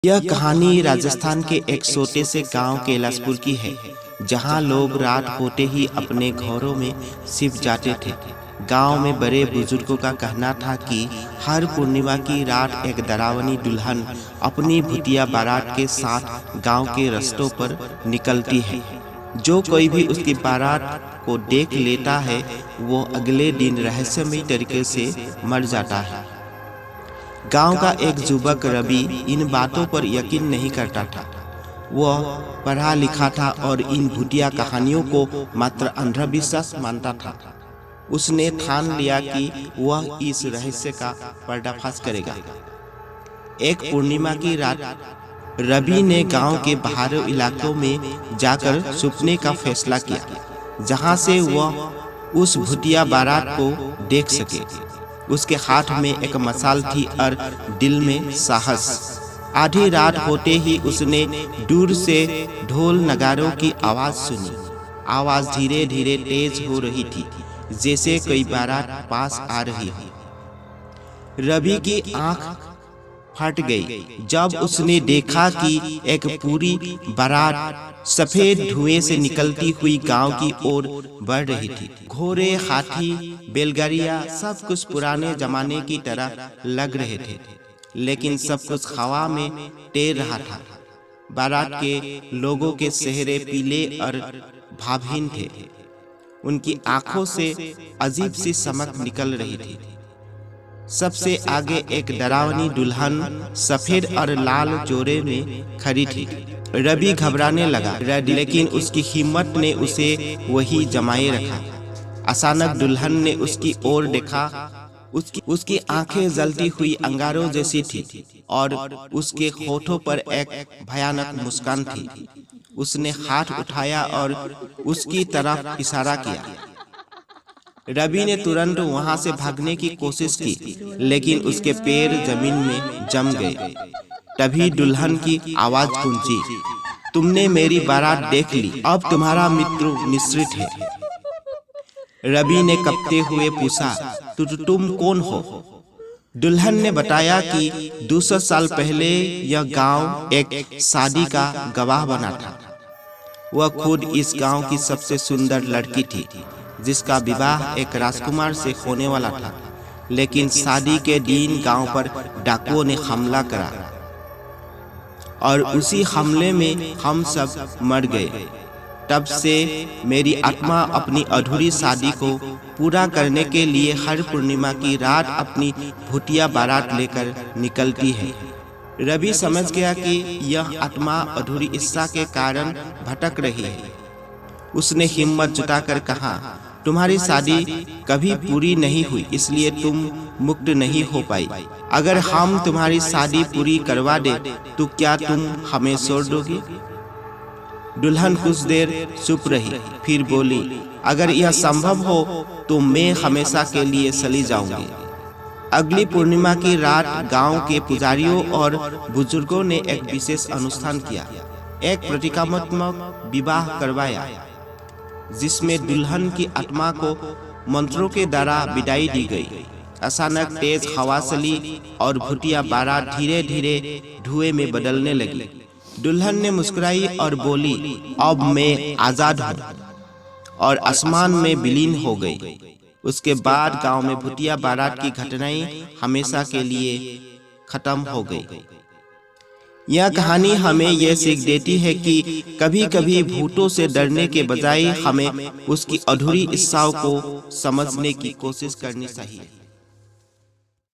यह कहानी राजस्थान के एक छोटे से गांव कैलाशपुर की है, जहां लोग रात होते ही अपने घरों में छिप जाते थे। गांव में बड़े बुजुर्गों का कहना था कि हर पूर्णिमा की रात एक डरावनी दुल्हन अपनी भूतिया बारात के साथ गांव के रास्तों पर निकलती है। जो कोई भी उसकी बारात को देख लेता है, वो अगले दिन रहस्यमयी तरीके से मर जाता है। गांव का एक युवक रवि इन बातों पर यकीन नहीं करता था। वह पढ़ा लिखा था और इन भूतिया कहानियों को मात्र अंधविश्वास मानता था। उसने ठान लिया कि वह इस रहस्य का पर्दाफाश करेगा। एक पूर्णिमा की रात रवि ने गांव के बाहरी इलाकों में जाकर छुपने का फैसला किया, जहां से वह उस भूतिया बारात को देख सके। उसके हाथ में एक मशाल थी और दिल में साहस। आधी रात होते ही उसने दूर से ढोल नगारों की आवाज सुनी। आवाज धीरे धीरे तेज हो रही थी, जैसे कोई बारात पास आ रही हो। रवि की आंख फट गई जब उसने देखा कि एक पूरी बारात सफेद धुएं से निकलती हुई गांव की ओर बढ़ रही थी। घोड़े, हाथी, बैलगाड़ियां सब कुछ पुराने जमाने की तरह लग रहे थे, लेकिन सब कुछ हवा में तैर रहा था। बारात के लोगों के चेहरे पीले और भावहीन थे। उनकी आंखों से अजीब सी चमक निकल रही थी। सबसे आगे एक डरावनी दुल्हन सफेद और लाल जोड़े में खड़ी थी। रवि घबराने लगा, लेकिन उसकी हिम्मत ने उसे वही जमाए रखा। अचानक दुल्हन ने उसकी ओर देखा। उसकी आंखें जलती हुई अंगारों जैसी थी और उसके होठों पर एक भयानक मुस्कान थी। उसने हाथ उठाया और उसकी तरफ इशारा किया। रवि ने तुरंत वहां से भागने की कोशिश की, लेकिन उसके पैर जमीन में जम गए। तभी दुल्हन की आवाज गूंजी, तुमने मेरी बारात देख ली, अब तुम्हारा मृत्यु निश्चित है। रवि ने कपते हुए पूछा, तुम कौन हो? दुल्हन ने बताया कि 200 साल पहले यह गांव एक शादी का गवाह बना था। वह खुद इस गांव की सबसे सुंदर लड़की थी, जिसका विवाह एक राजकुमार से होने वाला था। लेकिन शादी के दिन गांव पर डाकुओं ने हमला करा और उसी हमले में हम सब मर गए। तब से मेरी आत्मा अपनी अधूरी शादी को पूरा करने के लिए हर पूर्णिमा की रात अपनी भूतिया बारात लेकर निकलती है। रवि समझ गया कि यह आत्मा अधूरी इच्छा के कारण भटक रही है। उसने हिम्मत जुटाकर कहा, तुम्हारी शादी कभी पूरी नहीं हुई, इसलिए तुम मुक्त नहीं हो पाई। अगर हम तुम्हारी शादी पूरी करवा दे तो क्या तुम हमें छोड़ दोगे? दुल्हन कुछ देर चुप रही, फिर बोली, अगर यह संभव हो तो मैं हमेशा के लिए चली जाऊंगी। अगली पूर्णिमा की रात गांव के पुजारियों और बुजुर्गों ने एक विशेष अनुष्ठान किया। एक प्रतीकात्मक विवाह करवाया, जिसमें दुल्हन की आत्मा को मंत्रों के द्वारा विदाई दी गई। अचानक तेज हवा चली और भूतिया बारात धीरे धीरे धुएं में बदलने लगी। दुल्हन ने मुस्कुराई और बोली, अब मैं आजाद हूँ, और आसमान में विलीन हो गई। उसके बाद गांव में भूतिया बारात की घटनाएं हमेशा के लिए खत्म हो गई। यह कहानी हमें यह सीख देती है कि कभी कभी भूतों से डरने के बजाय हमें उसकी अधूरी इच्छाओं को समझने की कोशिश करनी चाहिए।